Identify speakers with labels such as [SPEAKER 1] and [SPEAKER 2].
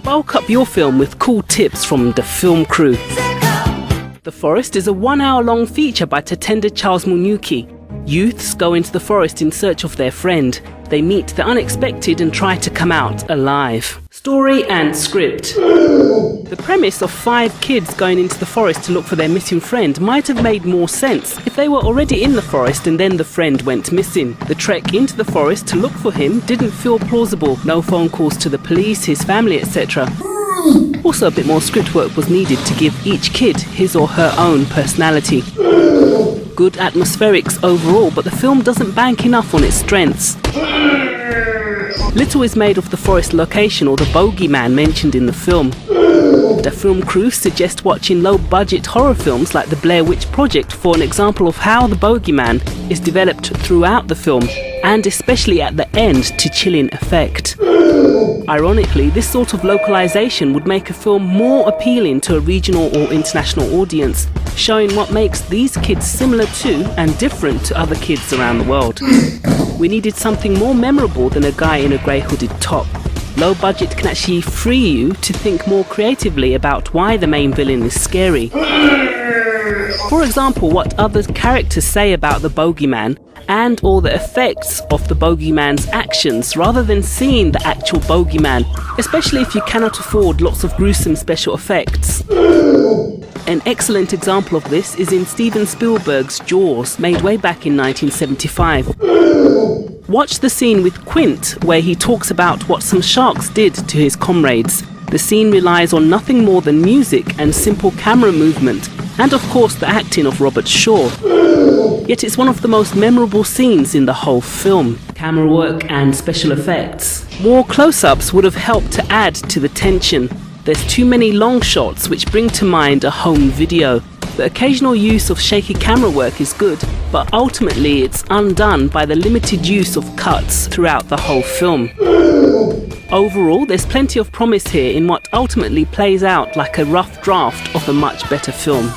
[SPEAKER 1] Bulk up your film with cool tips from the film crew. The Forest is a 1 hour-long feature by Tatenda Charles Munyuki. Youths go into the forest in search of their friend. They meet the unexpected and try to come out alive. Story and script. The premise of 5 kids going into the forest to look for their missing friend might have made more sense if they were already in the forest and then the friend went missing. The trek into the forest to look for him didn't feel plausible. No phone calls to the police, his family, etc. Also, a bit more script work was needed to give each kid his or her own personality. Good atmospherics overall, but the film doesn't bank enough on its strengths. Little is made of the forest location or the bogeyman mentioned in the film. The film crew suggest watching low-budget horror films like The Blair Witch Project for an example of how the bogeyman is developed throughout the film, and especially at the end to chilling effect. Ironically, this sort of localization would make a film more appealing to a regional or international audience, showing what makes these kids similar to and different to other kids around the world. We needed something more memorable than a guy in a grey hooded top. Low budget can actually free you to think more creatively about why the main villain is scary. For example, what other characters say about the bogeyman and or the effects of the bogeyman's actions rather than seeing the actual bogeyman, especially if you cannot afford lots of gruesome special effects. An excellent example of this is in Steven Spielberg's Jaws, made way back in 1975. Watch the scene with Quint where he talks about what some sharks did to his comrades. The scene relies on nothing more than music and simple camera movement, and of course the acting of Robert Shaw. Yet it's one of the most memorable scenes in the whole film. Camera work and special effects. More close-ups would have helped to add to the tension. There's too many long shots which bring to mind a home video. The occasional use of shaky camera work is good, but ultimately it's undone by the limited use of cuts throughout the whole film. Overall, there's plenty of promise here in what ultimately plays out like a rough draft of a much better film.